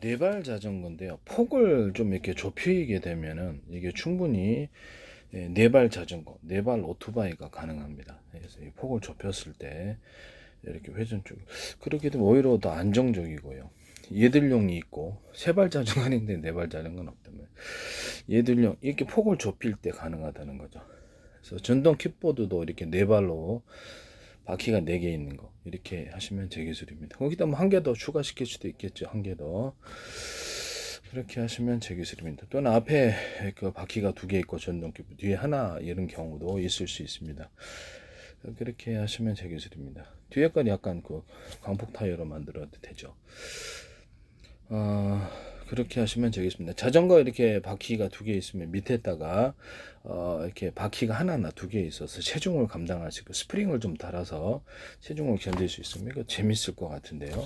네발 자전거인데요. 폭을 좀 이렇게 좁히게 되면은 이게 충분히 네발 자전거, 네발 오토바이가 가능합니다. 그래서 이 폭을 좁혔을 때 이렇게 회전 쪽 그렇게 되면 오히려 더 안정적이고요. 얘들용이 있고 세발 자전거인데 네발 자전거는 없다면 얘들용 이렇게 폭을 좁힐 때 가능하다는 거죠. 그래서 전동 킥보드도 이렇게 네 발로 바퀴가 4개 있는 거 이렇게 하시면 제 기술입니다. 거기다 뭐 한 개 더 추가시킬 수도 있겠죠. 한 개 더. 그렇게 하시면 제 기술입니다. 또는 앞에 그 바퀴가 2개 있고 전동킥보드 뒤에 하나 이런 경우도 있을 수 있습니다. 그렇게 하시면 제 기술입니다. 뒤에 건 약간 그 광폭 타이어로 만들어도 되죠. 그렇게 하시면 되겠습니다. 자전거 이렇게 바퀴가 2개 있으면 밑에다가 이렇게 바퀴가 하나나 2개 있어서 체중을 감당하시고 스프링을 좀 달아서 체중을 견딜 수 있으면 이거 재밌을 것 같은데요.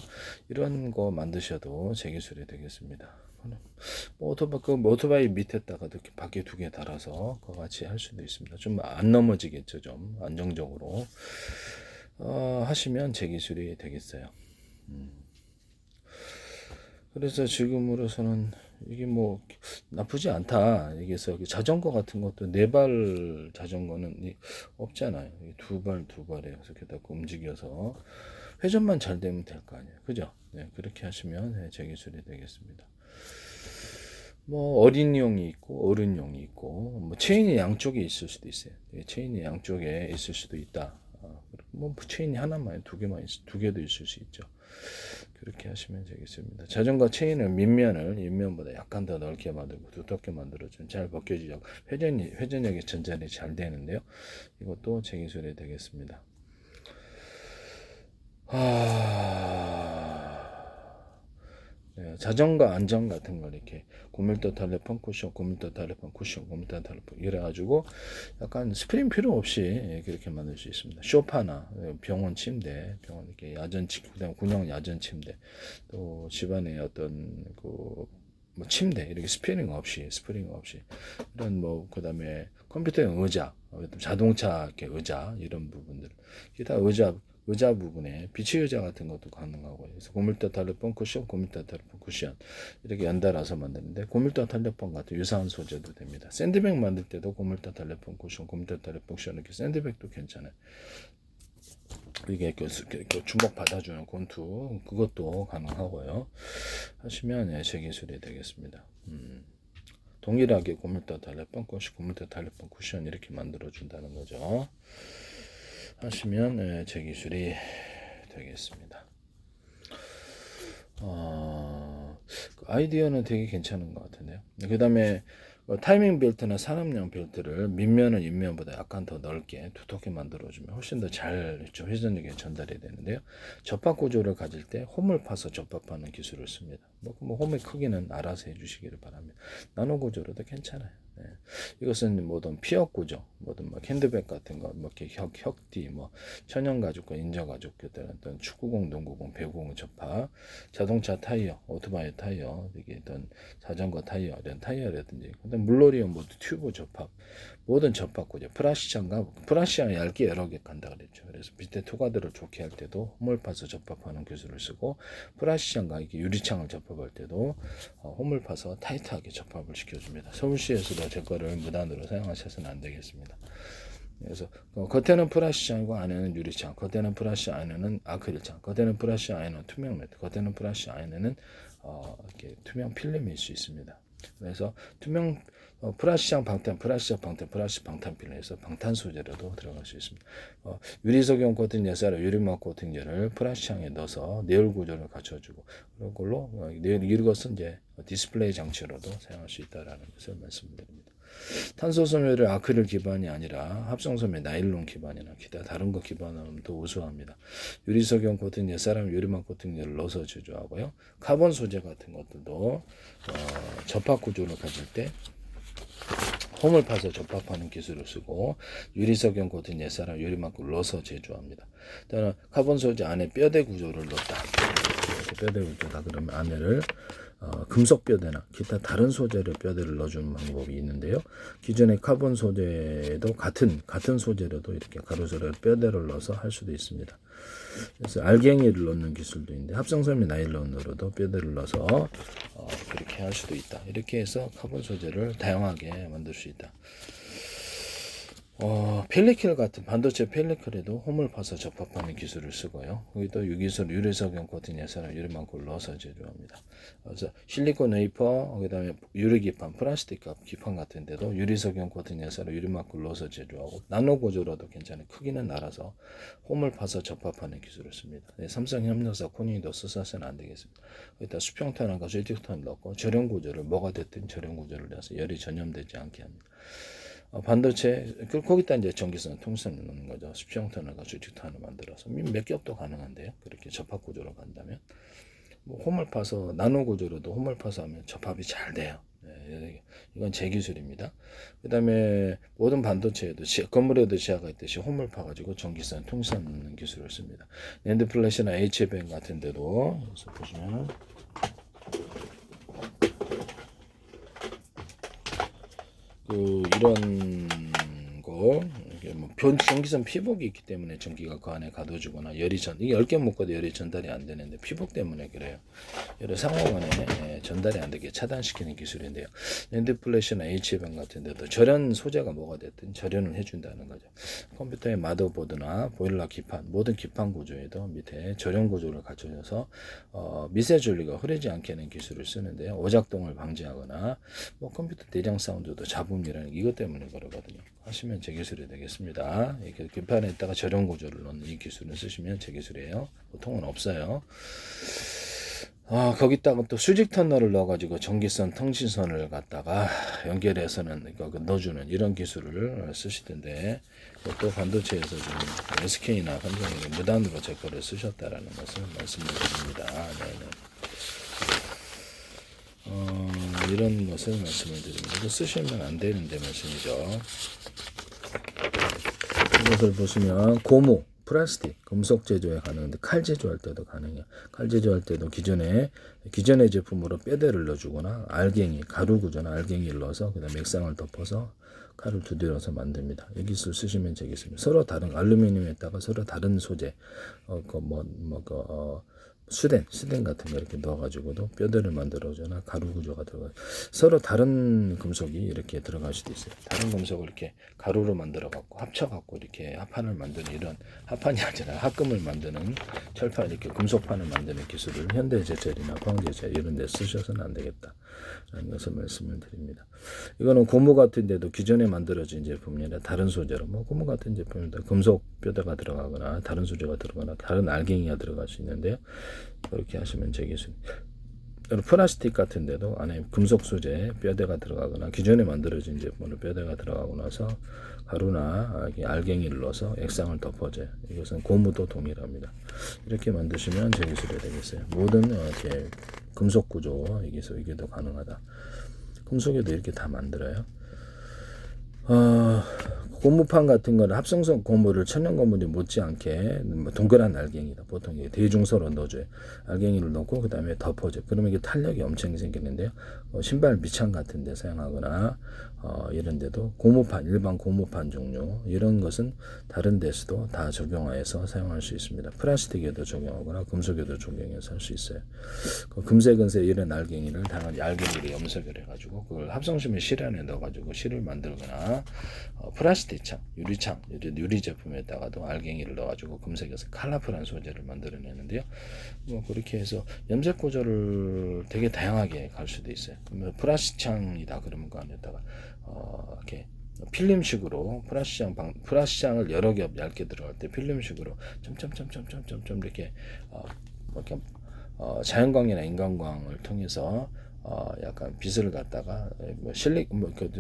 이런 거 만드셔도 제 기술이 되겠습니다. 뭐 오토바이 밑에다가 이렇게 바퀴 2개 달아서 그거 같이 할 수도 있습니다. 좀 안 넘어지겠죠. 좀 안정적으로 하시면 제 기술이 되겠어요. 그래서 지금으로서는 이게 뭐 나쁘지 않다. 이게서 자전거 같은 것도 네 발 자전거는 없잖아요. 2발 2발에 이렇게 딱 움직여서 회전만 잘 되면 될 거 아니에요. 그죠? 네, 그렇게 하시면 제 기술이 되겠습니다. 뭐 어린이용이 있고 어른용이 있고 뭐 체인이 양쪽에 있을 수도 있어요. 체인이 양쪽에 있을 수도 있다. 뭐 체인이 하나만 2개만 2개도 있을 수 있죠. 그렇게 하시면 되겠습니다. 자전거 체인은 밑면을 윗면보다 약간 더 넓게 만들고 두텁게 만들어주면 잘 벗겨지죠. 회전력이 전달이 잘 되는데요. 이것도 제 기술이 되겠습니다. 네, 자전거 안전 같은 걸 이렇게 고밀도 달래폰 쿠션, 고밀도 달래폰 쿠션, 고밀도 달래폰 이래가지고 약간 스프링 필요 없이 그렇게 만들 수 있습니다. 소파나 병원 침대, 병원 이렇게 야전 침대, 그다음 군용 야전 침대, 또 집안에 어떤 뭐 침대 이렇게 스프링 없이 이런 뭐 그다음에 컴퓨터용 의자, 자동차 이렇게 의자 이런 부분들, 기타 의자 부분에 비치 의자 같은 것도 가능하고 그래서 고밀도 달래폰 쿠션, 고밀도 달래폰 쿠션 이렇게 연달아서 만드는데 고밀도 달래폰 같은 유사한 소재도 됩니다. 샌드백 만들 때도 고밀도 달래폰 쿠션, 고밀도 달래폰 쿠션 이렇게 샌드백도 괜찮아요. 이게 주먹 받아주는 권투 그것도 가능하고요. 하시면 제 기술이 되겠습니다. 동일하게 고밀도 달래폰 쿠션, 고밀도 달래폰 쿠션 이렇게 만들어 준다는 거죠. 하시면 제 기술이 되겠습니다. 아이디어는 되게 괜찮은 것 같은데요. 그 다음에 타이밍 벨트나 산업용 벨트를 밑면은 윗면보다 약간 더 넓게 두텁게 만들어주면 훨씬 더 잘 회전력이 전달이 되는데요. 접합 구조를 가질 때 홈을 파서 접합하는 기술을 씁니다. 뭐 홈의 크기는 알아서 해주시기를 바랍니다. 나노 구조로도 괜찮아요. 네. 이것은 뭐든 피혁 구조, 뭐든 막 핸드백 같은 거, 뭐 이렇게 혁띠, 뭐 천연 가죽과 인조 가죽, 어떤 축구공, 농구공, 배구공 접합, 자동차 타이어, 오토바이 타이어, 이게 어떤 자전거 타이어, 이런 타이어라든지, 물놀이용 모두 튜브 접합, 모든 접합 구조, 프라시아가 얇게 여러 개 간다 그랬죠. 그래서 밑에 토가드를 좋게 할 때도 홈을 파서 접합하는 기술을 쓰고, 프라시아가 이렇게 유리창을 접합할 때도 홈을 파서 타이트하게 접합을 시켜줍니다. 서울시에서도 제 거를 무단으로 사용하셔서는 안 되겠습니다. 그래서 겉에는 프라시아이고 안에는 유리창, 겉에는 프라시아, 안에는 아크릴창, 겉에는 프라시아, 안에는 투명 매트, 겉에는 프라시아, 안에는 이렇게 투명 필름일 수 있습니다. 그래서 투명 프라시아 방탄, 프라시아 방탄, 프라시아 방탄 필름에서 방탄 소재로도 들어갈 수 있습니다. 유리 석용 코팅 예사로 유리막 코팅제를 프라시아에 넣어서 내열 구조를 갖춰주고 그런 걸로 이것은 이제 디스플레이 장치로도 사용할 수 있다라는 것을 말씀드립니다. 탄소 섬유를 아크릴 기반이 아니라 합성 섬유 나일론 기반이나 기타 다른 것 기반으로 더 우수합니다. 유리 석용 코팅제, 사람 유리막 코팅제를 넣어서 제조하고요. 카본 소재 같은 것들도 접합 구조를 가질 때 홈을 파서 접합하는 기술을 쓰고 유리석용 코팅 옛사람 유리막을 넣어서 제조합니다. 또는 카본 소재 안에 뼈대 구조를 넣었다. 이렇게 뼈대 구조다 그러면 안에를 금속 뼈대나 기타 다른 소재로 뼈대를 넣어주는 방법이 있는데요. 기존의 카본 소재도 같은 소재로도 이렇게 가로세로 뼈대를 넣어서 할 수도 있습니다. 그래서 알갱이를 넣는 기술도 있는데 합성섬유 나일론으로도 뼈대를 넣어서 그렇게 할 수도 있다. 이렇게 해서 카본 소재를 다양하게 만들 수 있다. 펠리클 같은 반도체 펠리클에도 홈을 파서 접합하는 기술을 쓰고요. 여기도 유기술 유리석용 코팅 예산을 유리망고를 넣어서 제조합니다. 그래서 실리콘 웨이퍼, 그다음에 유리 기판, 플라스틱 기판 같은 데도 유리석용 코팅 예산을 유리망고를 넣어서 제조하고 나노 구조로도 괜찮은 크기는 날아서 홈을 파서 접합하는 기술을 씁니다. 네, 삼성협력사 코닝도 써서는 안 되겠습니다. 여기다 수평탄과 수직탄을 넣고 절연 구조를 뭐가 됐든 절연 구조를 내서 열이 전염되지 않게 합니다. 반도체 거기다 이제 전기선 통선을 넣는 거죠. 수평탄과 수직탄을 만들어서 몇 겹도 가능한데요. 그렇게 접합 구조로 간다면 홈을 파서 나노 구조로도 홈을 파서 하면 접합이 잘 돼요. 네, 이건 제 기술입니다. 그 다음에 모든 반도체에도 건물에도 지하가 있듯이 홈을 파가지고 전기선 통선 넣는 기술을 씁니다. 낸드 플래시나 HBM 같은 데도 여기서 보시면 이런 거 전기선 피복이 있기 때문에 전기가 그 안에 가둬주거나 이게 10개 묶어도 열이 전달이 안 되는데 피복 때문에 그래요. 여러 상호간에 전달이 안 되게 차단시키는 기술인데요. 낸드 플래시나 HBM 같은 데도 절연 소재가 뭐가 됐든 절연을 해준다는 거죠. 컴퓨터의 마더보드나 보일러 기판, 모든 기판 구조에도 밑에 절연 구조를 갖춰져서 미세 전류가 흐르지 않게 하는 기술을 쓰는데요. 오작동을 방지하거나 컴퓨터 내장 사운드도 잡음이라는 이것 때문에 그러거든요. 하시면 제 기술이 되겠습니다. 이렇게 기판에다가 절연 구조를 넣는 이 기술을 쓰시면 제 기술이에요. 보통은 없어요. 거기다가 또 수직 터널을 넣어가지고 전기선 통신선을 갖다가 연결해서는 넣어주는 이런 기술을 쓰시던데 또 반도체에서 지금 SK나 삼성이 무단으로 제 거를 쓰셨다라는 것을 말씀을 드립니다. 네네. 이런 것을 말씀을 드립니다. 이거 쓰시면 안 되는데 말씀이죠. 이것을 보시면 고무, 플라스틱, 금속 제조에 가능한데 칼 제조할 때도 가능해요. 칼 제조할 때도 기존의 제품으로 뼈대를 넣어주거나 알갱이, 가루 구조나 알갱이를 넣어서 그다음 액상을 덮어서 칼을 두드려서 만듭니다. 이 기술 쓰시면 되겠습니다. 서로 다른 알루미늄에다가 서로 다른 소재, 수덴 같은 거 이렇게 넣어가지고도 뼈대를 만들어주거나 가루 구조가 들어가 서로 다른 금속이 이렇게 들어갈 수도 있어요. 다른 금속을 이렇게 가루로 만들어갖고 합쳐갖고 이렇게 합판을 만드는 이런 합판이 아니라 합금을 만드는 철판 이렇게 금속판을 만드는 기술을 현대제철이나 광제철 이런 데 쓰셔서는 안 되겠다. 라는 것을 말씀을 드립니다. 이거는 고무 같은 데도 기존에 만들어진 제품이 아니라 다른 소재로 고무 같은 제품입니다. 금속 뼈대가 들어가거나 다른 소재가 들어가거나 다른 알갱이가 들어갈 수 있는데요. 그렇게 하시면 되겠습니다. 플라스틱 같은 데도 안에 금속 소재 뼈대가 들어가거나 기존에 만들어진 제품으로 뼈대가 들어가고 나서 가루나 알갱이를 넣어서 액상을 덮어줘요. 이것은 고무도 동일합니다. 이렇게 만드시면 제 기술이 되겠어요. 모든 이렇게 금속 구조 이게도 가능하다. 금속에도 이렇게 다 만들어요. 고무판 같은 거는 합성성 고무를 천연 고무에 못지않게 동그란 알갱이다. 보통 대중서로 넣어줘요. 알갱이를 넣고 그 다음에 덮어줘요. 그러면 이게 탄력이 엄청 생기는데요. 신발 밑창 같은 데 사용하거나 이런 데도 고무판, 일반 고무판 종류 이런 것은 다른 데서도 다 적용하여서 사용할 수 있습니다. 플라스틱에도 적용하거나 금속에도 적용해서 할 수 있어요. 금색은색 이런 알갱이를 다양한 알갱이를 염색을 해가지고 그걸 합성심의 실 안에 넣어가지고 실을 만들거나 플라스틱 창, 유리창, 유리 제품에다가도 알갱이를 넣어가지고 금색에서 컬러풀한 소재를 만들어내는데요. 그렇게 해서 염색 구조를 되게 다양하게 갈 수도 있어요. 플라스틱 창이다 그러면 그 안에다가 이렇게 필름식으로 플라스틱장을 여러 겹 얇게 들어갈 때 필름식으로 점점점점점점 이렇게 자연광이나 인간광을 통해서 약간 빛을 갖다가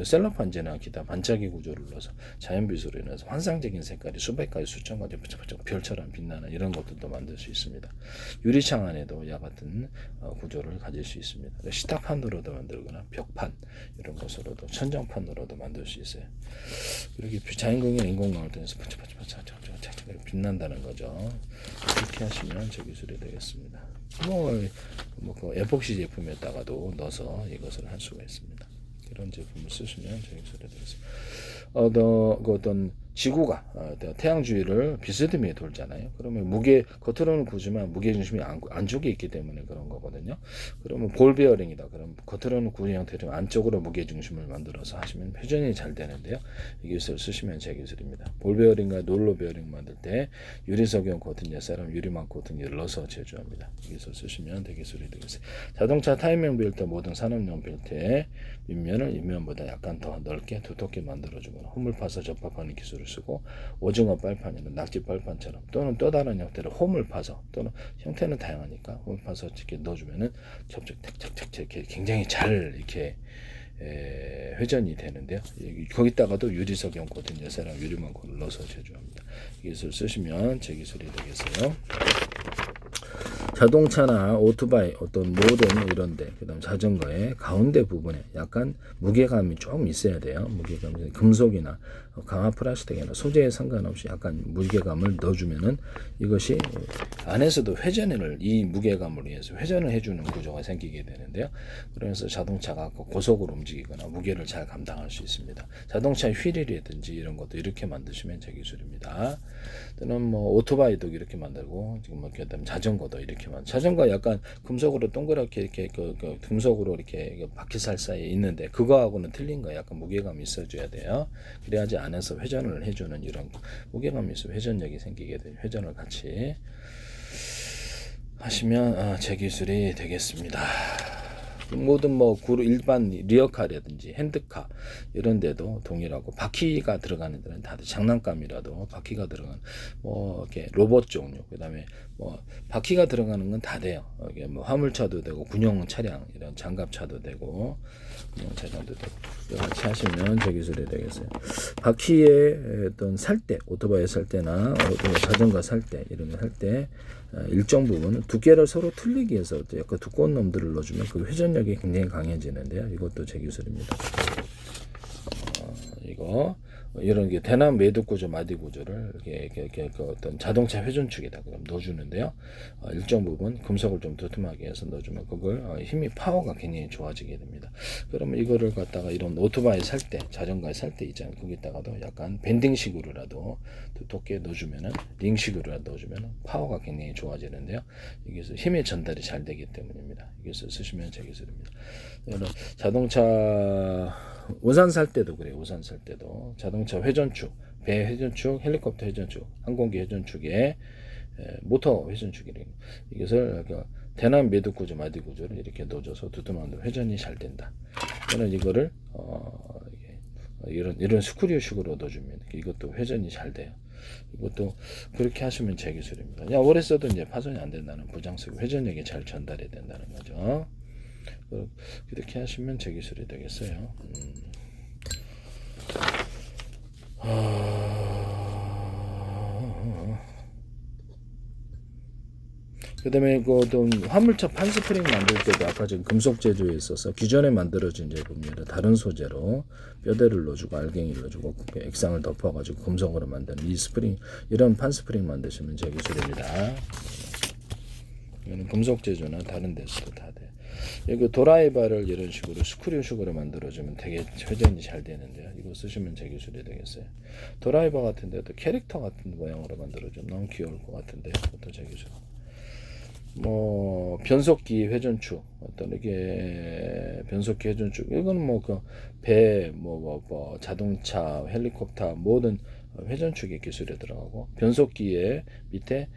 셀로판지나 기타 반짝이 구조를 넣어서 자연빛으로 인해서 환상적인 색깔이 수백 가지 수천 가지 별처럼 빛나는 이런 것들도 만들 수 있습니다. 유리창 안에도 이와 같은 구조를 가질 수 있습니다. 식탁판으로도 만들거나 벽판 이런 것으로도 천정판으로도 만들 수 있어요. 이렇게 자연광이나 인공광을 통해서 빛난다는 거죠. 그렇게 하시면 제 기술이 되겠습니다. 그 에폭시 제품에다가도 넣어서 이것을 할 수가 있습니다. 이런 제품을 쓰시면 저기 소리 되겠습니다. 그 어떤 지구가 태양 주위를 비스듬히 돌잖아요. 그러면 겉으로는 구지만 무게 중심이 안쪽에 있기 때문에 그런 거거든요. 그러면 볼 베어링이다. 그럼 겉으로는 구의 형태로 안쪽으로 무게 중심을 만들어서 하시면 회전이 잘 되는데요. 이 기술을 쓰시면 제 기술입니다. 볼 베어링과 롤러 베어링 만들 때 유리석용 코팅 옛사람 유리망 코팅을 넣어서 제조합니다. 이 기술 쓰시면 대 기술이 되겠어요. 자동차 타이밍 벨트 모든 산업용 벨트의 밑면을 윗면보다 약간 더 넓게 두텁게 만들어주거나 홈을 파서 접합하는 기술을 쓰고 오징어 빨판이나 낙지 빨판처럼 또는 또 다른 형태로 홈을 파서 또는 형태는 다양하니까 홈을 파서 이렇게 넣어주면은 접촉 탁탁탁 이렇게 굉장히 잘 이렇게 회전이 되는데요. 거기다가도 유리석용 코팅 예사랑 유리망 코를 넣어서 제조합니다. 이 기술 쓰시면 제 기술이 되겠어요. 자동차나 오토바이 어떤 모든 이런데 그다음 자전거의 가운데 부분에 약간 무게감이 좀 있어야 돼요. 무게감이 금속이나 강화 플라스틱이나 소재에 상관없이 약간 무게감을 넣어주면은 이것이 안에서도 회전을 이 무게감을 위해서 회전을 해주는 구조가 생기게 되는데요. 그래서 자동차가 고속으로 움직이거나 무게를 잘 감당할 수 있습니다. 자동차 휠이라든지 이런 것도 이렇게 만드시면 제 기술입니다. 또는 뭐 오토바이도 이렇게 만들고 지금 뭐 그다음 자전거도 이렇게 자전거 약간 금속으로 동그랗게 이렇게 금속으로 이렇게 바퀴살 사이에 있는데 그거하고는 틀린 거 약간 무게감이 있어줘야 돼요. 그래야지 안에서 회전을 해주는 이런 무게감이 있어 회전력이 생기게 돼요. 회전을 같이 하시면 제 기술이 되겠습니다. 모든 일반 리어카라든지 핸드카 이런 데도 동일하고 바퀴가 들어가는 데는 다들 장난감이라도 바퀴가 들어가는 이렇게 로봇 종류 그다음에 바퀴가 들어가는 건 다 돼요. 이게 화물차도 되고 군용 차량 이런 장갑차도 되고 군용 차량도 되고 같이 하시면 제 기술이 되겠어요. 바퀴에 어떤 살 때 오토바이 살 때나 자전거 살 때 이런 거 살 때 일정 부분 두께를 서로 틀리기 위해서 약간 두꺼운 놈들을 넣어주면 그 회전력이 굉장히 강해지는데요. 이것도 제 기술입니다. 이거 이런 게 대남 매듭 구조, 마디 구조를 이렇게 어떤 자동차 회전축에다 그럼 넣어주는데요. 일정 부분 금속을 좀 두툼하게 해서 넣어주면 그걸 힘이 파워가 굉장히 좋아지게 됩니다. 그러면 이거를 갖다가 이런 오토바이 살 때, 자전거에 살 때 있잖아요. 거기다가도 약간 밴딩식으로라도 두껍게 넣어주면은 링식으로라도 넣어주면 파워가 굉장히 좋아지는데요. 이게 힘의 전달이 잘 되기 때문입니다. 이것을 쓰시면 제 기술입니다. 자동차 우산 살 때도 그래요. 우산 살 때도 자동차 회전축, 배 회전축, 헬리콥터 회전축, 항공기 회전축에 모터 회전축이래요. 이것을 대남 매듭 구조, 마디 구조를 이렇게 넣어줘서 두툼한 회전이 잘 된다. 저는 이거를 이런 스크류식으로 넣어주면 이것도 회전이 잘 돼요. 이것도 그렇게 하시면 제 기술입니다. 오래 써도 이제 파손이 안 된다는 부장식 회전력이 잘 전달이 된다는 거죠. 이렇게 하시면 제 기술이 되겠어요. 그 다음에 화물차 판스프링 만들 때도 아까 지금 금속 제조에 있어서 기존에 만들어진 제품이라 다른 소재로 뼈대를 넣어주고 알갱이를 넣어주고 액상을 덮어가지고 금속으로 만드는 이 스프링 이런 판스프링 만드시면 제 기술입니다. 이거는 금속 제조나 다른 데서도 다 돼요. 여기 도라이바를 이런 식으로 스크류식으로 만들어주면 되게 회전이 잘 되는데요. 이거 쓰시면 제 기술이 되겠어요. 도라이바 같은 데도 캐릭터 같은 모양으로 만들어주면 너무 귀여울 것 같은데 그것도 제 기술. 변속기 회전축 어떤 이게 변속기 회전축 이거는 배 자동차 헬리콥터 모든 회전축의 기술에 들어가고 변속기에 밑에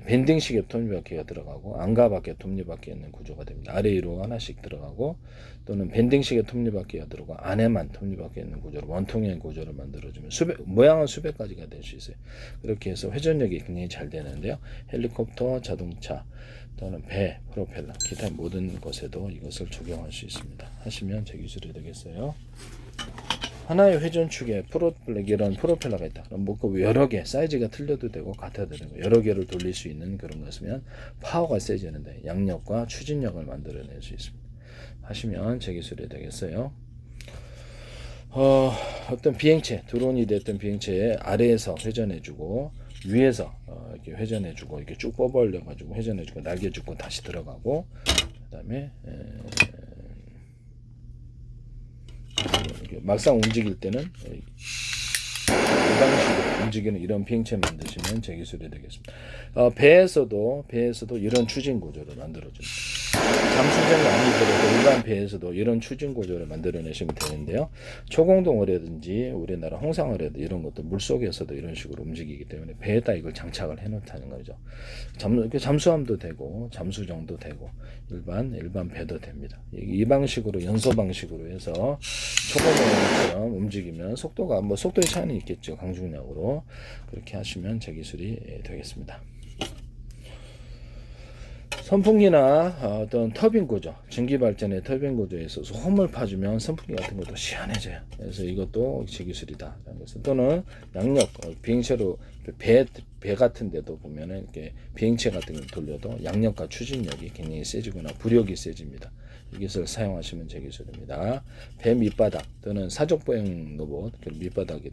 밴딩식의 톱니바퀴가 들어가고 안가바퀴 톱니바퀴 있는 구조가 됩니다. 아래 위로 하나씩 들어가고 또는 밴딩식의 톱니바퀴가 들어가고 안에만 톱니바퀴 있는 구조로 원통형 구조를 만들어주면 모양은 수백 가지가 될 수 있어요. 그렇게 해서 회전력이 굉장히 잘 되는데요. 헬리콥터, 자동차 또는 배, 프로펠러, 기타 모든 것에도 이것을 적용할 수 있습니다. 하시면 제 기술이 되겠어요. 하나의 회전축에 이런 프로펠러가 있다. 그럼 여러 개 사이즈가 틀려도 되고 같아도 되고 여러 개를 돌릴 수 있는 그런 것이면 파워가 세지는데 양력과 추진력을 만들어낼 수 있습니다. 하시면 제 기술이 되겠어요. 어떤 비행체, 드론이 됐던 비행체의 아래에서 회전해주고 위에서 이렇게 회전해주고 이렇게 쭉 뽑아 올려가지고 회전해주고 날개 줍고 다시 들어가고 그다음에 막상 움직일 때는 이 방식으로 움직이는 이런 비행체 만드시면 제 기술이 되겠습니다. 배에서도 이런 추진 구조를 만들어줍니다. 잠수정이 아니더라도 일반 배에서도 이런 추진 구조를 만들어내시면 되는데요. 초공동어라든지 우리나라 홍상어라든지 이런 것도 물속에서도 이런 식으로 움직이기 때문에 배에다 이걸 장착을 해놓다는 거죠. 잠수함도 되고 잠수정도 되고 일반 배도 됩니다. 이 방식으로 연소 방식으로 해서 초공동어처럼 움직이면 속도가 속도의 차이는 있겠죠. 강중력으로 그렇게 하시면 제 기술이 되겠습니다. 선풍기나 어떤 터빈 구조, 전기 발전의 터빈 구조에 있어서 홈을 파주면 선풍기 같은 것도 시원해져요. 그래서 이것도 제 기술이다. 또는 양력 비행체로 배 같은 데도 보면은 이렇게 비행체 같은 걸 돌려도 양력과 추진력이 굉장히 세지거나 부력이 세집니다. 이 기술을 사용하시면 제 기술입니다. 배 밑바닥 또는 사족보행 로봇 밑바닥에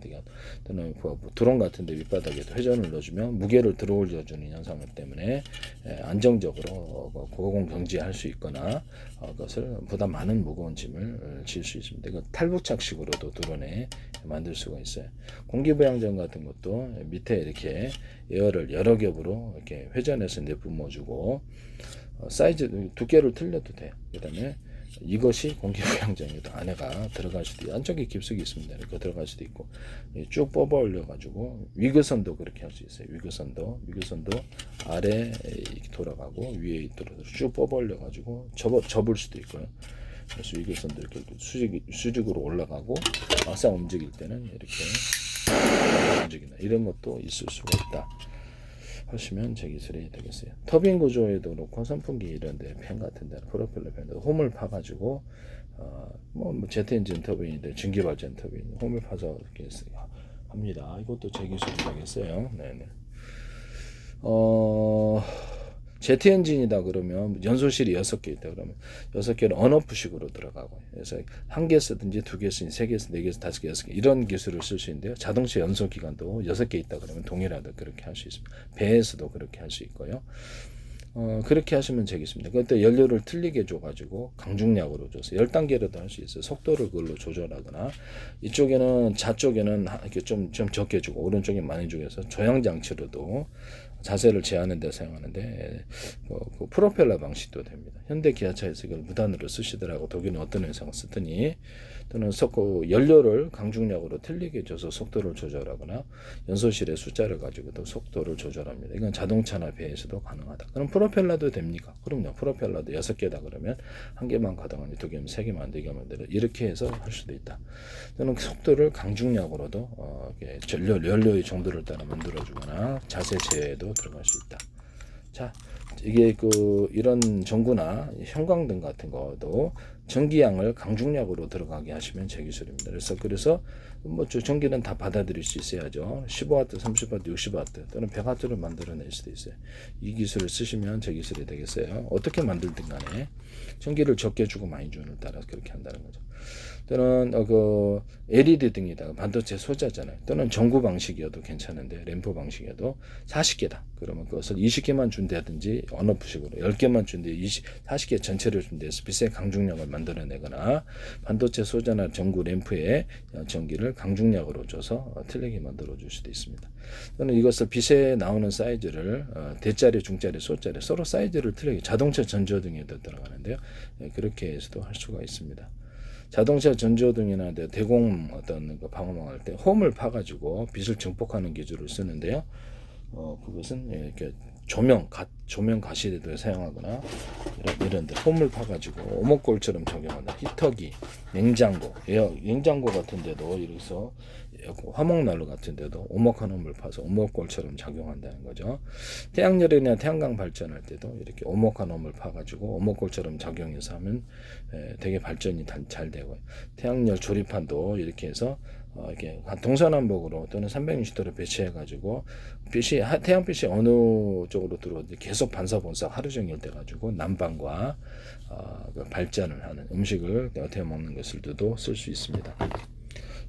또는 드론 같은데 밑바닥에도 회전을 넣어주면 무게를 들어올려주는 현상 때문에 안정적으로 고공 경지할 수 있거나 그것을 보다 많은 무거운 짐을 질 수 있습니다. 이거 탈부착식으로도 드론에 만들 수가 있어요. 공기부양전 같은 것도 밑에 이렇게 에어를 여러 겹으로 이렇게 회전해서 내뿜어주고 사이즈 두께를 틀려도 돼요. 그 다음에 이것이 공기부양전이다. 안에가 들어갈 수도 있고 안쪽에 깊숙이 있습니다. 이렇게 들어갈 수도 있고 쭉 뽑아 올려가지고 위그선도 그렇게 할 수 있어요. 위그선도 아래 이렇게 돌아가고 위에 있도록 쭉 뽑아 올려가지고 접을 수도 있고요. 그래서 위그선도 이렇게 수직으로 올라가고 막상 움직일 때는 이렇게 움직이나 이런 것도 있을 수가 있다. 하시면 제 기술이 되겠어요. 터빈 구조에도 그렇고 선풍기 이런데 팬 같은데 프로펠러 팬도 홈을 파가지고 제트 엔진 터빈인데 전기 발전 터빈 홈을 파서 이렇게 합니다. 이것도 제 기술이 되겠어요. 네네. 제트 엔진이다 그러면 연소실이 6개 있다 그러면 6개는 언오프식으로 들어가고 그래서 1개 쓰든지 2개 쓰든지 3개 쓰든지 4개 쓰든지 5개 6개 이런 기술을 쓸 수 있는데요. 자동차 연소 기간도 6개 있다 그러면 동일하다 그렇게 할 수 있습니다. 배에서도 그렇게 할 수 있고요. 그렇게 하시면 되겠습니다. 그때 연료를 틀리게 줘가지고 강중량으로 줘서 10단계로도 할 수 있어요. 속도를 그걸로 조절하거나 이쪽에는 좌쪽에는 이렇게 좀 적게 주고 오른쪽에 많이 주고 해서 조향장치로도 자세를 제한하는 데 사용하는데 그 프로펠러 방식도 됩니다. 현대 기아차에서 이걸 무단으로 쓰시더라고. 독일은 어떤 회사가 쓰더니 또는 연료를 강중량으로 틀리게 줘서 속도를 조절하거나 연소실의 숫자를 가지고도 속도를 조절합니다. 이건 자동차나 배에서도 가능하다. 그럼 프로펠러도 됩니까? 그럼요. 프로펠러도 6개다 그러면 1개만 가동하니 2개면 3개만 4개만 되려 이렇게 해서 할 수도 있다. 또는 속도를 강중량으로도 연료의 정도를 따라 만들어주거나 자세 제어에도 들어갈 수 있다. 자, 이게 이런 전구나 형광등 같은 것도 전기양을 강중량으로 들어가게 하시면 제 기술입니다. 그래서 전기는 다 받아들일 수 있어야죠. 15W, 30W, 60W 또는 100W를 만들어낼 수도 있어요. 이 기술을 쓰시면 제 기술이 되겠어요. 어떻게 만들든 간에 전기를 적게 주고 많이 주는 따라 그렇게 한다는 거죠. 또는 LED 등이다 반도체 소자잖아요. 또는 전구 방식이어도 괜찮은데 램프 방식이어도 40개다. 그러면 그것을 20개만 준다든지 언오프식으로 10개만 준대 40개 전체를 준대서 비슷한 강중량을 만들어내거나 반도체 소자나 전구 램프에 전기를 강중량으로 줘서 틀리게 만들어 줄 수도 있습니다. 또는 이것을 빛에 나오는 사이즈를 대짜리, 중짜리, 소짜리 서로 사이즈를 틀리게 자동차 전조등에도 들어가는데요. 그렇게 해서도 할 수가 있습니다. 자동차 전조등이나 대공 어떤 방어망 할 때 홈을 파가지고 빛을 증폭하는 기술을 쓰는데요. 그것은 이렇게 조명 가시에도 사용하거나 이런 데 홈을 파가지고 오목골처럼 적용한다. 히터기, 냉장고 같은 데도 이래서 화목난로 같은 데도 오목한 홈을 파서 오목골처럼 작용한다는 거죠. 태양열이나 태양광 발전할 때도 이렇게 오목한 홈을 파가지고 오목골처럼 작용해서 하면 되게 발전이 잘 되고요. 태양열 조립판도 이렇게 해서 이렇게 동서남북으로 또는 360도로 배치해가지고 태양빛이 어느 쪽으로 들어오는지 계속 반사본사 하루 종일 돼가지고 난방과 발전을 하는 음식을 어떻게 먹는 것을도 쓸 수 있습니다.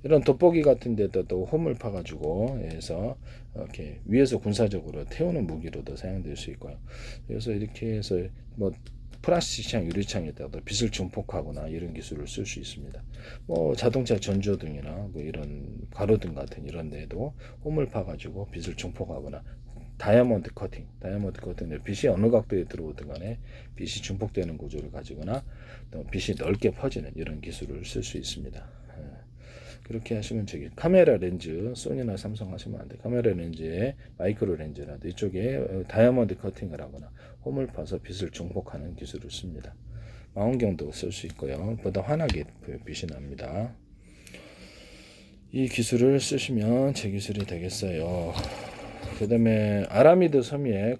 이런 돋보기 같은 데도 홈을 파가지고 해서 이렇게 위에서 군사적으로 태우는 무기로도 사용될 수 있고요. 그래서 이렇게 해서 뭐 플라스틱 창, 유리창에다가 빛을 증폭하거나 이런 기술을 쓸 수 있습니다. 뭐 자동차 전조등이나 뭐 이런 가로등 같은 이런 데도 홈을 파가지고 빛을 증폭하거나 다이아몬드 커팅, 빛이 어느 각도에 들어오든 간에 빛이 증폭되는 구조를 가지거나 또 빛이 넓게 퍼지는 이런 기술을 쓸 수 있습니다. 그렇게 하시면 저기 카메라 렌즈, 소니나 삼성 하시면 안 돼. 카메라 렌즈에 마이크로 렌즈라도 이쪽에 다이아몬드 커팅을 하거나 홈을 파서 빛을 증폭하는 기술을 씁니다. 망원경도 쓸 수 있고요. 보다 환하게 빛이 납니다. 이 기술을 쓰시면 제 기술이 되겠어요. 그 다음에 아라미드 섬유에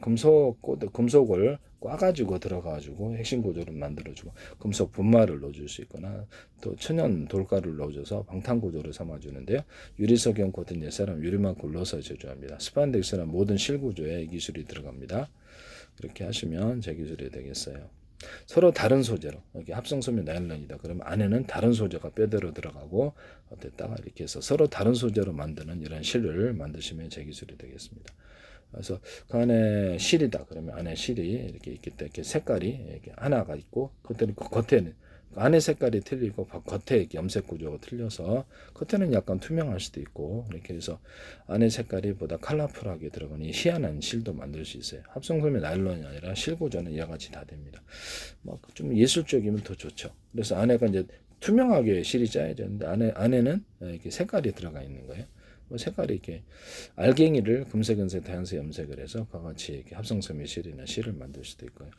금속을 꽈가지고 들어가가지고 핵심 구조를 만들어주고 금속 분말을 넣어줄 수 있거나 또 천연 돌가루를 넣어줘서 방탄 구조를 삼아주는데요. 유리석영 코팅 예사람 유리만큼 넣어서 제조합니다. 스판덱스나 모든 실구조에 이 기술이 들어갑니다. 그렇게 하시면 제 기술이 되겠어요. 서로 다른 소재로 여기 합성섬유 나일론이다. 그러면 안에는 다른 소재가 뼈대로 들어가고 어땠다가 이렇게 해서 서로 다른 소재로 만드는 이런 실을 만드시면 제 기술이 되겠습니다. 그래서 그 안에 실이다. 그러면 안에 실이 이렇게 있기 때문에 이렇게 색깔이 이렇게 하나가 있고 그때는 겉에는 안에 색깔이 틀리고 겉에 염색 구조가 틀려서 겉에는 약간 투명할 수도 있고 이렇게 해서 안에 색깔이 보다 컬러풀하게 들어가니 희한한 실도 만들 수 있어요. 합성섬유 나일론이 아니라 실 구조는 이와 같이 다 됩니다. 뭐 좀 예술적이면 더 좋죠. 그래서 안에가 이제 투명하게 실이 짜야 되는데 안에는 이렇게 색깔이 들어가 있는 거예요. 뭐 색깔이 이렇게 알갱이를 금색, 은색, 다양색 염색을 해서 같이 이렇게 합성섬유 실이나 실을 만들 수도 있고요.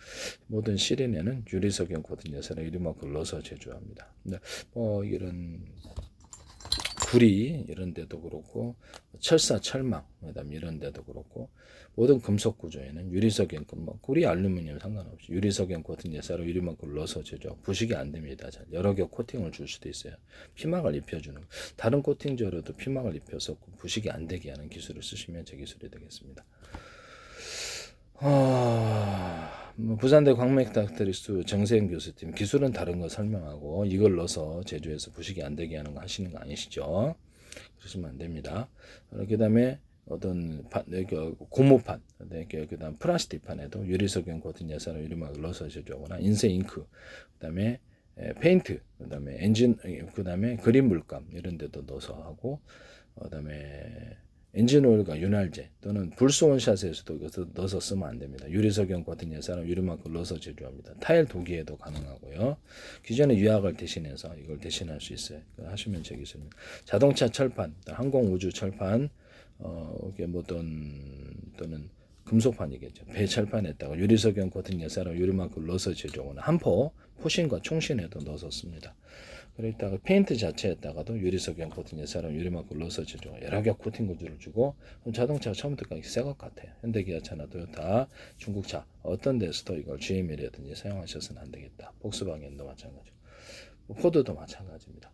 모든 실인에는 유리석영 코팅 예사나 유리막을 넣어서 제조합니다. 뭐 이런 구리 이런 데도 그렇고 철사, 철망 그다음 이런 데도 그렇고 모든 금속 구조에는 유리석영, 뭐 구리, 알루미늄 상관없이 유리석영 코팅 예사로 유리막을 넣어서 제조. 부식이 안 됩니다. 여러 개 코팅을 줄 수도 있어요. 피막을 입혀주는 다른 코팅제로도 피막을 입혀서 부식이 안 되게 하는 기술을 쓰시면 제 기술이 되겠습니다. 뭐 부산대 광맥닥터리스 정세영 교수님 기술은 다른 거 설명하고 이걸 넣어서 제조해서 부식이 안 되게 하는 거 하시는 거 아니시죠? 그러시면 안 됩니다. 그다음에 어떤 고무판, 그다음 플라스틱판에도 유리석영 코팅 예사로 유리막을 넣어서 제조하거나 인쇄 잉크, 그다음에 페인트, 그다음에 엔진, 그다음에 그림 물감 이런 데도 넣어서 하고, 그다음에 엔진 오일과 윤활제 또는 불소 원샷에서도 이것을 넣어서 쓰면 안 됩니다. 유리석영 코팅 예사로 유리막을 넣어서 제조합니다. 타일 도기에도 가능하고요. 기존의 유약을 대신해서 이걸 대신할 수 있어요. 하시면 되겠습니다. 자동차 철판, 항공 우주 철판, 이게 또는 금속판이겠죠. 배 철판에다가 유리석영 코팅 예사로 유리막을 넣어서 제조하거나 한포, 포신과 총신에도 넣어서 씁니다. 그러다가 페인트 자체에다가도 유리석영 코팅 예사로 유리막을 넣어서 제조하고 여러 개 코팅 구조를 주고 그럼 자동차가 처음부터 새 것 같아요. 현대기아차나 토요타, 중국차 어떤 데서도 이걸 GM이라든지 사용하셔서는 안 되겠다. 복스바겐도 마찬가지고 포드도 마찬가지입니다.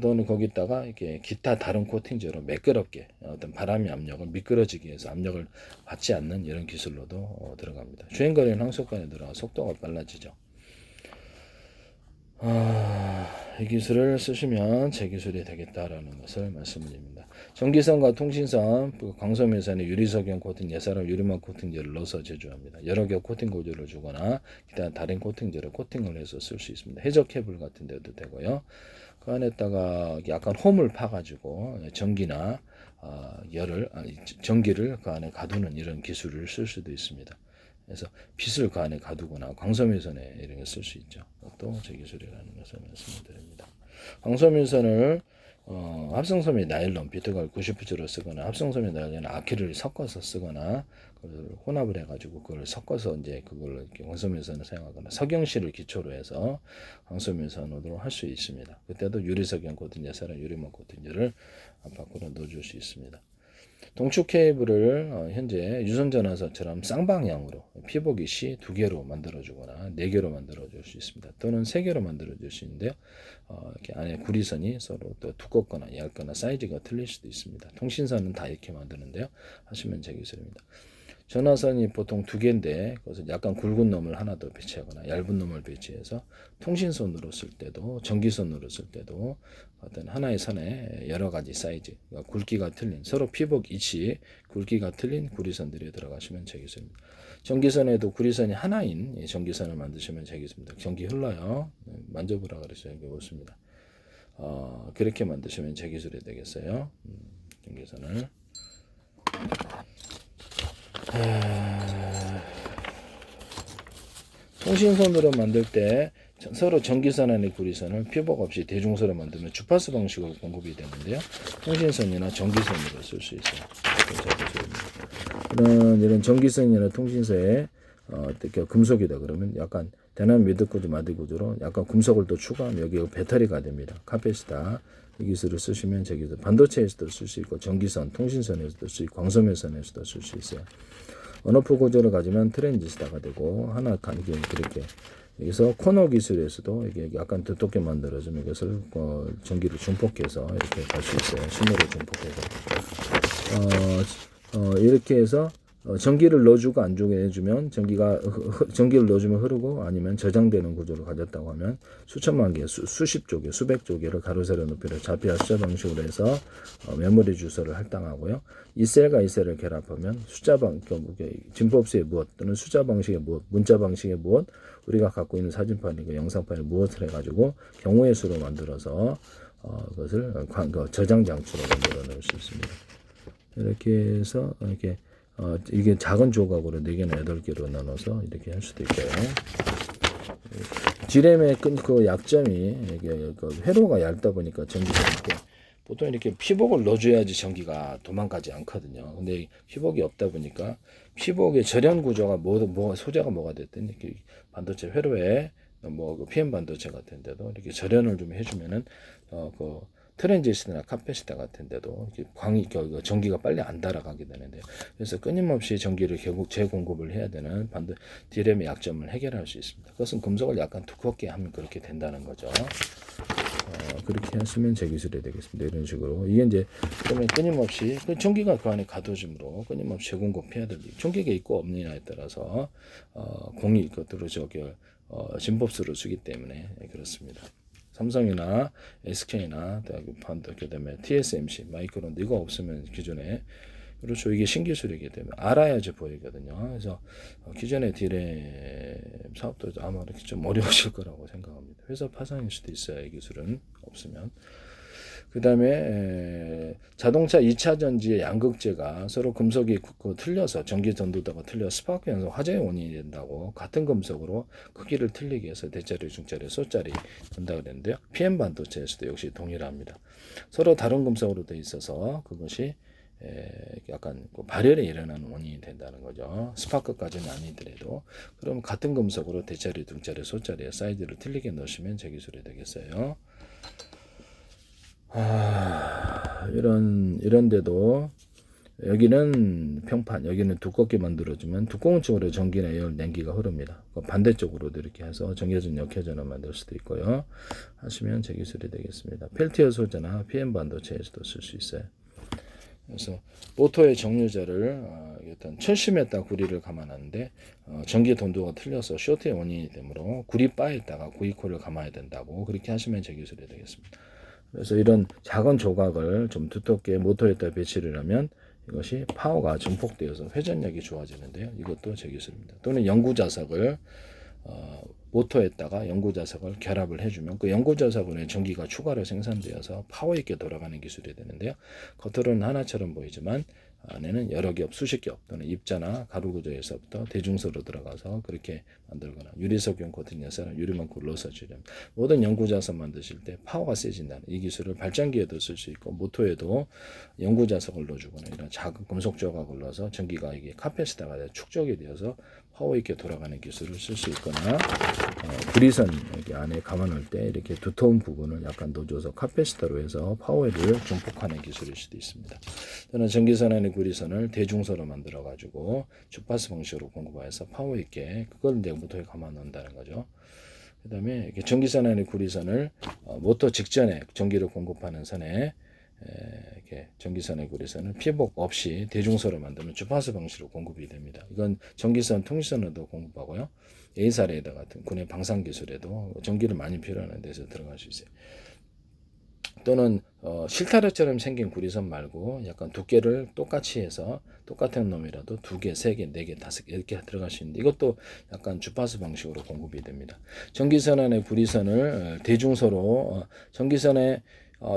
또는 거기다가 이렇게 기타 다른 코팅제로 매끄럽게 어떤 바람의 압력을 미끄러지기 위해서 압력을 받지 않는 이런 기술로도 들어갑니다. 주행거리는 항속간에 들어가 속도가 빨라지죠. 이 기술을 쓰시면 제 기술이 되겠다라는 것을 말씀드립니다. 전기선과 통신선, 광섬유선의 유리석영 코팅 예사로 유리막 코팅제를 넣어서 제조합니다. 여러 개 코팅 구조를 주거나 기타 다른 코팅제를 코팅을 해서 쓸 수 있습니다. 해적 케이블 같은 데도 되고요. 그 안에다가 약간 홈을 파가지고 전기나 전기를 그 안에 가두는 이런 기술을 쓸 수도 있습니다. 그래서 빛을 그 안에 가두거나 광섬유선에 이런 걸 쓸 수 있죠. 또 제 기술이라는 것을 말씀드립니다. 광섬유선을 합성섬유 나일론 비트걸 90%로 쓰거나 합성섬유 나일론 아키를 섞어서 쓰거나 그걸 혼합을 해가지고 그걸 섞어서 이제 그걸 이렇게 광섬유선을 사용하거나 석영실을 기초로 해서 광섬유선으로 할 수 있습니다. 그때도 유리석영 코팅 예사랑 유리막 코팅제를 안팎으로 넣어줄 수 있습니다. 동축 케이블을 현재 유선전화선처럼 쌍방향으로 피보기 C 2개로 만들어주거나 4개로 만들어줄 수 있습니다. 또는 3개로 만들어줄 수 있는데요. 이렇게 안에 구리선이 서로 또 두껍거나 얇거나 사이즈가 틀릴 수도 있습니다. 통신선은 다 이렇게 만드는데요. 하시면 제 기술입니다. 전화선이 보통 2개인데 그것을 약간 굵은 놈을 하나 더 배치하거나 얇은 놈을 배치해서 통신선으로 쓸 때도 전기선으로 쓸 때도 어떤 하나의 선에 여러 가지 사이즈, 그러니까 굵기가 틀린 서로 피복 이치 굵기가 틀린 구리선들이 들어가시면 되겠습니다. 전기선에도 구리선이 하나인 전기선을 만드시면 되겠습니다. 전기 흘러요. 만져보라 그랬어요. 여기 없습니다. 그렇게 만드시면 제 기술이 되겠어요. 전기선을. 통신선으로 만들 때 서로 전기선 안에 구리선을 피복 없이 대중선으로 만들면 주파수 방식으로 공급이 되는데요. 통신선이나 전기선으로 쓸 수 있어요. 이런 전기선이나 통신선에 금속이다 그러면 약간 대남 미드 구조 마디 구조로 약간 금속을 또 추가하면 여기 배터리가 됩니다. 카페시타 이 기술을 쓰시면 저기서 반도체에서도 쓸 수 있고 전기선, 통신선에서도 쓸 수 있고 광섬유선에서도 쓸 수 있어요. 언오프 구조를 가지면 트랜지스타가 되고 하나 이게 그렇게 여기서 코너 기술에서도 이게 약간 두껍게 만들어주면 이것을 전기를 중폭해서 이렇게 갈 수 있어요. 신호를 중폭해서 이렇게 해서 전기를 넣어주고 안 주고 해주면 전기를 넣어주면 흐르고 아니면 저장되는 구조를 가졌다고 하면 수천만 개, 수십 조개, 수백 조개를 가로 세로 높이로 좌표와 숫자 방식으로 해서 메모리 주소를 할당하고요. 이 셀과 이 셀을 결합하면 진법수의 무엇 또는 숫자 방식의 무엇, 문자 방식의 무엇, 우리가 갖고 있는 사진판이고 영상판을 무엇을 해가지고 경우의 수로 만들어서 그것을 저장 장치로 만들어 놓을 수 있습니다. 이렇게 해서 이게 작은 조각으로 4개나 8개로 나눠서 이렇게 할 수도 있고요. 디램의 그 약점이 이게 회로가 얇다 보니까 전기가 이렇게 보통 이렇게 피복을 넣어줘야지 전기가 도망가지 않거든요. 근데 피복이 없다 보니까 피복의 절연 구조가 소재가 뭐가 됐든 이렇게 반도체 회로에 PM 반도체 같은데도 이렇게 절연을 좀 해주면은 그 트랜지스터나 카패시터 같은데도 전기가 빨리 안 달아가게 되는데요. 그래서 끊임없이 전기를 결국 재공급을 해야 되는 디램의 약점을 해결할 수 있습니다. 그것은 금속을 약간 두껍게 하면 그렇게 된다는 거죠. 그렇게 하시면 제 기술이 되겠습니다. 이런 식으로 이게 이제 그러면 끊임없이 전기가 그 안에 가둬짐으로 끊임없이 재공급해야 될 전기가 있고 없느냐에 따라서 공이 것들을 진법수를 쓰기 때문에 그렇습니다. 삼성이나 SK나 그다음에 TSMC, 마이크론 이거 없으면 기존에 그렇죠. 이게 신기술이기 때문에 알아야지 보이거든요. 그래서 기존의 디램 사업도 아마 이렇게 좀 어려우실 거라고 생각합니다. 회사 파산일 수도 있어요. 이 기술은 없으면. 그 다음에 자동차 2차 전지의 양극재가 서로 금속이 틀려서 전기 전도도가 틀려 스파크 현상 화재의 원인이 된다고 같은 금속으로 크기를 틀리게 해서 대자리, 중자리, 소자리 된다 그랬는데요. PM 반도체에서도 역시 동일합니다. 서로 다른 금속으로 되어 있어서 그것이 약간 발열에 일어나는 원인이 된다는 거죠. 스파크까지는 아니더라도 그럼 같은 금속으로 대자리, 중자리, 소자리의 사이즈를 틀리게 넣으시면 제 기술이 되겠어요. 이런데도 여기는 평판, 여기는 두껍게 만들어주면 두꺼운 쪽으로 전기나 에어를 냉기가 흐릅니다. 반대쪽으로도 이렇게 해서 정해진 역회전을 만들 수도 있고요. 하시면 제 기술이 되겠습니다. 펠티어 소재나 PM 반도체에서도 쓸 수 있어요. 그래서 모터의 정류자를 일단 70m 구리를 감아놨는데 전기 don도가 틀려서 쇼트의 원인이 되므로 구리 바에다가 구이코를 감아야 된다고 그렇게 하시면 제 기술이 되겠습니다. 그래서 이런 작은 조각을 좀 두텁게 모터에다 배치를 하면 이것이 파워가 증폭되어서 회전력이 좋아지는데요. 이것도 제 기술입니다. 또는 연구자석을 모터에다가 연구자석을 결합을 해주면 그 연구자석에 전기가 추가로 생산되어서 파워 있게 돌아가는 기술이 되는데요. 겉으로는 하나처럼 보이지만 안에는 여러 겹, 수십 겹 또는 입자나 가루 구조에서부터 대중소로 들어가서 그렇게 만들거나 유리석용 코팅해서 유리만 굴러서 주려 모든 연구자석 만드실 때 파워가 세진다는 이 기술을 발전기에도 쓸 수 있고 모터에도 연구자석을 넣어주거나 이런 작은 금속 조각을 넣어서 전기가 이게 카패시터가 축적이 되어서 파워 있게 돌아가는 기술을 쓸 수 있거나 구리선 여기 안에 감아놓을 때 이렇게 두터운 부분을 약간 넣어줘서 카패시터로 해서 파워를 증폭하는 기술일 수도 있습니다. 또는 전기선 안에 구리선을 대중소로 만들어 가지고 주파수 방식으로 공급해서 파워 있게 그걸 내 모터에 감아 놓는다는 거죠. 그다음에 전기선 안에 구리선을 모터 직전에 전기를 공급하는 선에 이렇게 전기선의 구리선을 피복 없이 대중소로 만들면 주파수 방식으로 공급이 됩니다. 이건 전기선 통신선에도 공급하고요. A사 레이더 같은 군의 방산 기술에도 전기를 많이 필요하는 데서 들어갈 수 있어요. 또는 실타래처럼 생긴 구리선 말고 약간 두께를 똑같이 해서 똑같은 놈이라도 2개, 3개, 4개, 5개 이렇게 들어갈 수 있는데 이것도 약간 주파수 방식으로 공급이 됩니다. 전기선 안에 구리선을 대중소로 전기선에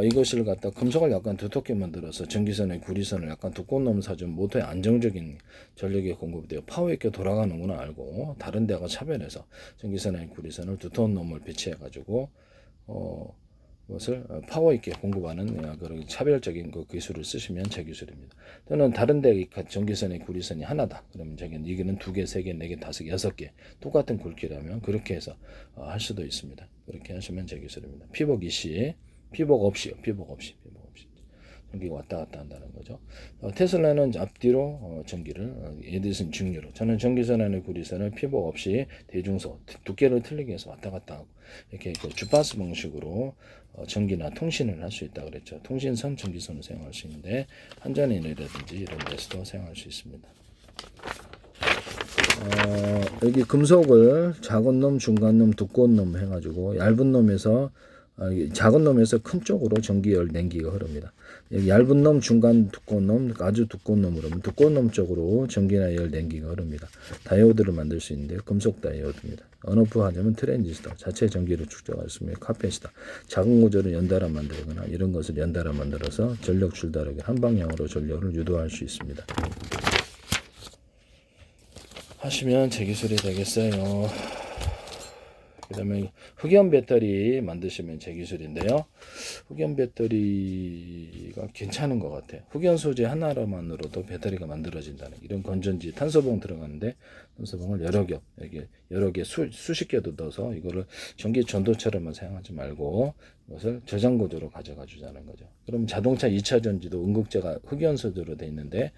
이것을 갖다 금속을 약간 두텁게 만들어서 전기선의 구리선을 약간 두꺼운 놈을 사주면 모터에 안정적인 전력이 공급이 돼요. 파워 있게 돌아가는구나 알고 다른 데가 차별해서 전기선의 구리선을 두터운 놈을 배치해 가지고 것을 파워 있게 공급하는 그런 차별적인 그 기술을 쓰시면 제 기술입니다. 또는 다른 데 전기선의 구리선이 하나다. 그러면 이게는 2개, 3개, 4개, 5개, 6개 똑같은 굵기라면 그렇게 해서 할 수도 있습니다. 그렇게 하시면 제 기술입니다. 피복 이시, 피복 없이요. 피복 없이. 전기가 왔다 갔다 한다는 거죠. 테슬라는 앞뒤로 전기를 에디슨 중류로 저는 전기선 안의 구리선을 피복 없이 대중소 두께를 틀리게 해서 왔다 갔다 하고 이렇게 주파수 방식으로 전기나 통신을 할 수 있다 그랬죠. 통신선, 전기선을 사용할 수 있는데 한전이라든지 이런 데서도 사용할 수 있습니다. 여기 금속을 작은 놈, 중간 놈, 두꺼운 놈 해가지고 얇은 놈에서 작은 놈에서 큰 쪽으로 전기열 냉기가 흐릅니다. 얇은 놈, 중간 두꺼운 놈, 아주 두꺼운 놈으로 두꺼운 놈 쪽으로 전기나 열 냉기가 흐릅니다. 다이오드를 만들 수 있는데 금속 다이오드입니다. 언오프 하자면 트랜지스터, 자체 전기를 축적할 수 있는 카페시터, 작은 구조를 연달아 만들거나 이런 것을 연달아 만들어서 전력 줄다르기 한 방향으로 전력을 유도할 수 있습니다. 하시면 제 기술이 되겠어요. 그 다음에 흑연 배터리 만드시면 제 기술인데요. 흑연 배터리가 괜찮은 것 같아요. 흑연 소재 하나로만으로도 배터리가 만들어진다는 이런 건전지 탄소봉 들어가는데 탄소봉을 여러 개 수십 개도 넣어서 이거를 전기 전도처럼만 사용하지 말고 이것을 저장 구조로 가져가 주자는 거죠. 그럼 자동차 2차 전지도 응급제가 흑연 소재로 돼 있는데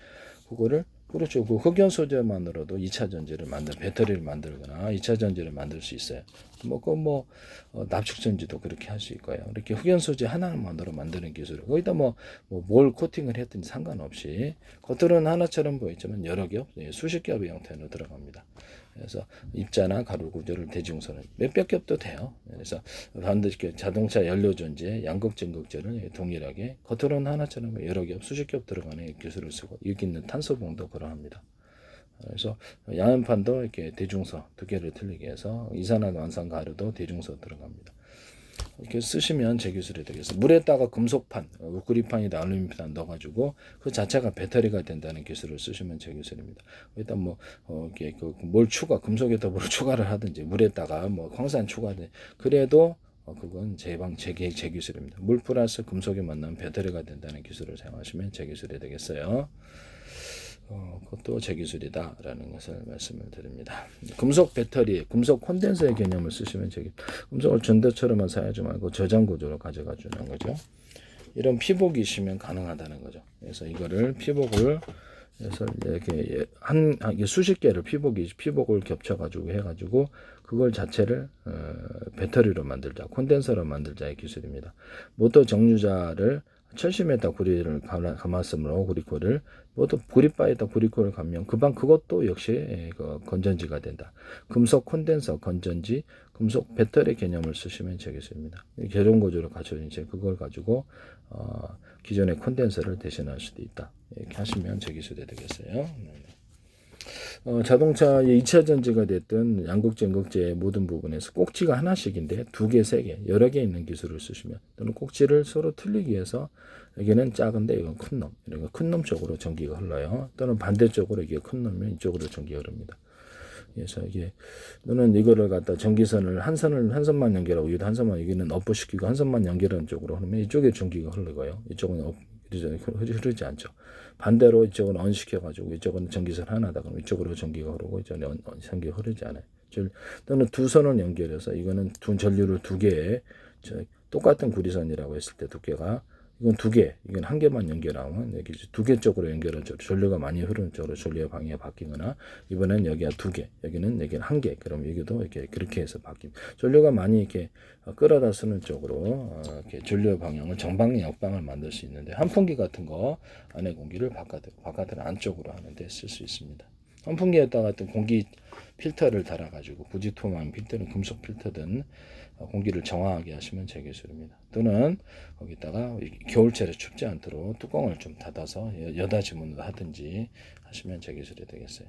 그거를 그렇죠. 그 흑연 소재만으로도 2차 전지를 배터리를 만들거나 2차 전지를 만들 수 있어요. 납축 전지도 그렇게 할 수 있고요. 이렇게 흑연 소재 하나만으로 만드는 기술. 거기다 뭘 코팅을 했든지 상관없이 겉으로는 하나처럼 보이지만 여러 겹, 수십 겹의 형태로 들어갑니다. 그래서 입자나 가루 구조를 대중선을 몇백 겹도 돼요. 그래서 반드시 자동차 연료 전지에 양극 진극제를 동일하게 겉으로는 하나처럼 여러 겹, 수십 겹 들어가는 기술을 쓰고 여기 있는 탄소봉도 그러합니다. 그래서 양연판도 이렇게 대중서 2개를 틀리게 해서 이산화 완산 가루도 대중서 들어갑니다. 이렇게 쓰시면 제 기술이 되겠어요. 물에다가 금속판, 구리판이나 알루미늄판 넣어가지고 그 자체가 배터리가 된다는 기술을 쓰시면 제 기술입니다. 일단 이렇게 뭘 금속에다 뭘 추가를 하든지 물에다가 황산 추가돼 그래도 그건 제 기술입니다. 물 플러스 금속이 만나면 배터리가 된다는 기술을 사용하시면 제 기술이 되겠어요. 그것도 제 기술이다라는 것을 말씀을 드립니다. 금속 배터리, 금속 콘덴서의 개념을 쓰시면 금속을 전도처럼만 사용하지 말고 저장 구조로 가져가 주는 거죠. 이런 피복이시면 가능하다는 거죠. 그래서 이거를 피복을 해서 이렇게 수십 개를 피복을 겹쳐가지고 해가지고 그걸 자체를 배터리로 만들자, 콘덴서로 만들자의 기술입니다. 모터 정류자를 철심에다 구리를 감았으므로 구리코를 모두 구리바에다 구리코를 감면 그것도 역시 건전지가 된다. 금속 콘덴서 건전지, 금속 배터리 개념을 쓰시면 되겠습니다. 결혼 구조를 갖춰진 이제 그걸 가지고 기존의 콘덴서를 대신할 수도 있다. 이렇게 하시면 제 기술이 되겠어요. 자동차의 2차 전지가 됐든 양극재의 모든 부분에서 꼭지가 하나씩인데 2개, 3개, 여러 개 있는 기술을 쓰시면 또는 꼭지를 서로 틀리기 위해서 여기는 작은데 이건 큰 놈, 이런 큰 놈 쪽으로 전기가 흘러요. 또는 반대쪽으로 이게 큰 놈이면 이쪽으로 전기가 흐릅니다. 그래서 또는 이거를 갖다 전기선을 한 선만 연결하고 한 선만 여기는 업부시키고 한 선만 연결하는 쪽으로 흐르면 이쪽에 전기가 흐르고요. 이쪽은 흐르지 않죠. 반대로 이쪽은 언시켜가지고 이쪽은 전기선 하나다 그러면 이쪽으로 전기가 흐르고 이쪽은 전기가 흐르지 않아요. 또는 두 선을 연결해서 이거는 전류를 2개의 똑같은 구리선이라고 했을 때 두께가 이건 두 개, 이건 한 개만 연결하면 여기 두 개 쪽으로 연결하죠. 전류가 많이 흐르는 쪽으로 전류의 방향이 바뀌거나 이번엔 여기가 두 개, 여기는 한 개. 그럼 여기도 이렇게 그렇게 해서 바뀝니다. 전류가 많이 이렇게 끌어다 쓰는 쪽으로 이렇게 전류의 방향을 정방향, 역방을 만들 수 있는데 환풍기 같은 거 안에 공기를 바깥으로 안쪽으로 하는데 쓸 수 있습니다. 환풍기에다가 어떤 공기 필터를 달아가지고 부직토마인 필터는 금속 필터든 공기를 정화하게 하시면 제 기술입니다. 또는 거기다가 겨울철에 춥지 않도록 뚜껑을 좀 닫아서 여닫이 지문으로 하든지 하시면 제 기술이 되겠어요.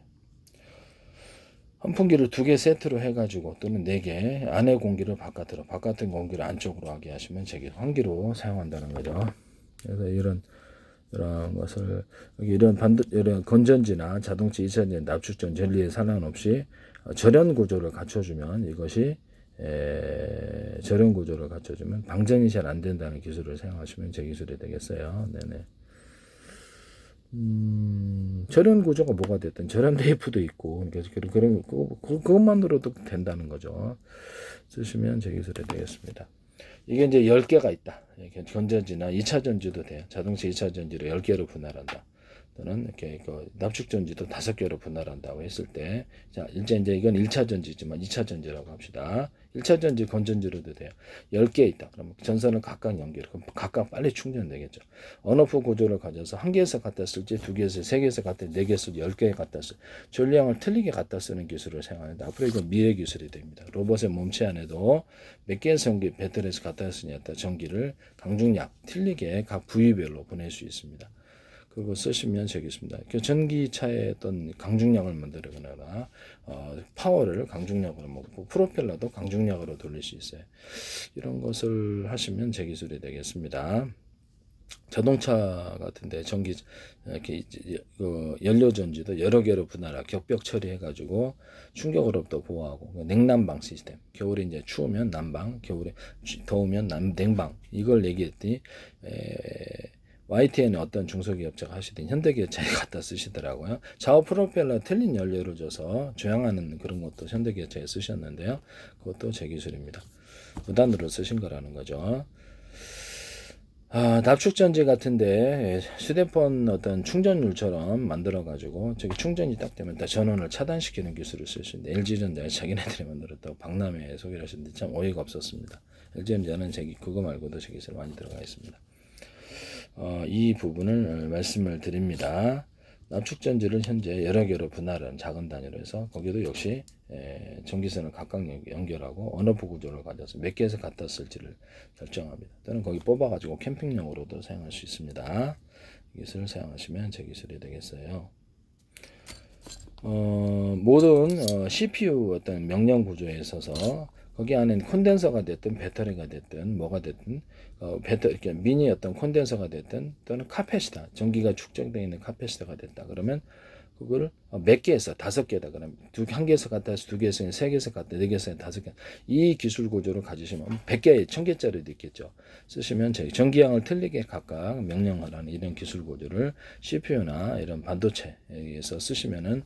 환풍기를 두 개 세트로 해가지고 또는 네 개 안에 공기를 바깥으로 바깥의 공기를 안쪽으로 하게 하시면 제 기술 환기로 사용한다는 거죠. 그래서 이런 것을 이런 건전지나 자동차 2차전지 납축전 전리에 상관없이 절연 구조를 갖춰주면 이것이 절연 구조를 갖춰주면 방전이 잘 안 된다는 기술을 사용하시면 제 기술이 되겠어요. 네네. 절연 구조가 뭐가 됐든 절연 테이프도 있고 그런 그것만으로도 된다는 거죠. 쓰시면 제 기술이 되겠습니다. 이게 이제 10개가 있다. 건전지나 2차 전지도 돼요. 자동차 2차 전지를 10개로 분할한다. 또는 이렇게 납축 전지도 5개로 분할한다고 했을 때, 자, 이제 이건 1차 전지지만 2차 전지라고 합시다. 1차 전지 건전지로도 돼요. 10개 있다. 그러면 전선을 각각 연결, 그럼 각각 빨리 충전되겠죠. 언오프 구조를 가져서 한 개에서 갖다 쓸지, 두 개에서, 세 개에서 갖다, 네 개에서 10개에 갖다 쓸, 전류량을 틀리게 갖다 쓰는 기술을 사용하는데, 앞으로 이건 미래 기술이 됩니다. 로봇의 몸체 안에도 몇 개의 배터리에서 갖다 쓰냐, 전기를 강중량 틀리게 각 부위별로 보낼 수 있습니다. 그거 쓰시면 되겠습니다. 전기차의 어떤 강중량을 만들거나 파워를 강중량으로 먹고 프로펠러도 강중량으로 돌릴 수 있어요. 이런 것을 하시면 제 기술이 되겠습니다. 자동차 같은데 전기 이렇게 연료 전지도 여러 개로 분할하 격벽 처리해가지고 충격으로부터 보호하고 냉난방 시스템. 겨울에 이제 추우면 난방, 겨울에 더우면 냉방. 이걸 얘기했더니 YTN은 어떤 중소기업자가 하시던 현대기업자에 갖다 쓰시더라고요. 좌우 프로펠러 틀린 연료를 줘서 조향하는 그런 것도 현대기업자에 쓰셨는데요. 그것도 제 기술입니다. 무단으로 쓰신 거라는 거죠. 납축전지 같은데 휴대폰 어떤 충전율처럼 만들어가지고 저기 충전이 딱 되면 다 전원을 차단시키는 기술을 쓸 수 있는데 LG전자에 자기네들이 만들었다고 박람회에 소개를 하셨는데 참 어이가 없었습니다. LG전자는 그거 말고도 제 기술 많이 들어가 있습니다. 이 부분을 말씀을 드립니다. 납축전지를 현재 여러 개로 분할한 작은 단위로 해서 거기도 역시 전기선을 각각 연결하고 언오프 구조를 가져서 몇 개에서 갖다 쓸지를 결정합니다. 또는 거기 뽑아가지고 캠핑용으로도 사용할 수 있습니다. 이 기술을 사용하시면 제 기술이 되겠어요. 모든 CPU 어떤 명령 구조에 있어서 거기 안에는 콘덴서가 됐든 배터리가 됐든 뭐가 됐든 배터리 이렇게 미니 어떤 콘덴서가 됐든 또는 카패시터 전기가 축적되어 있는 카패시터가 됐다 그러면 그걸 몇 개에서 5개다 그러면 한 개에서 갖다 해서 2개에서 3개에서 갖다 4개에서 5개 이 기술 구조를 가지시면 100개 1000개짜리도 있겠죠. 쓰시면 전기량을 틀리게 각각 명령을 하는 이런 기술 구조를 CPU나 이런 반도체에서 쓰시면은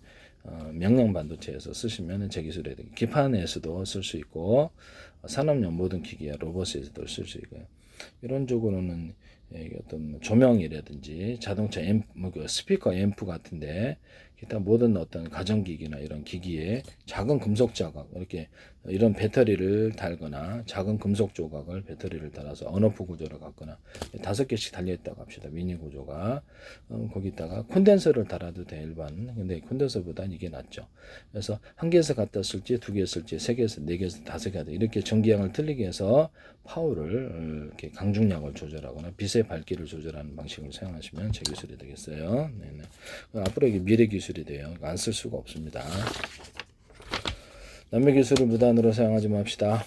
명령 반도체에서 쓰시면 제 기술에 기판에서도 쓸 수 있고 산업용 모든 기기와 로봇에서도 쓸 수 있고요. 이런 쪽으로는 어떤 조명이라든지 자동차 스피커 앰프 같은데 기타 모든 어떤 가전기기나 이런 기기에 작은 금속 자각 이렇게 이런 배터리를 달거나 작은 금속 조각을 배터리를 달아서 언오프 구조를 갖거나 5개씩 달려있다고 합시다. 미니 구조가 거기다가 콘덴서를 달아도 돼 일반. 근데 콘덴서보다 이게 낫죠. 그래서 한 개에서 갖다 쓸지 2개 쓸지 3개에서 4개에서 5개 이렇게 전기량을 틀리게 해서 파워를 이렇게 강중량을 조절하거나 빛의 밝기를 조절하는 방식을 사용하시면 제 기술이 되겠어요. 네네. 앞으로 이게 미래 기술이 돼요. 안 쓸 수가 없습니다. 남의 기술을 무단으로 사용하지 맙시다.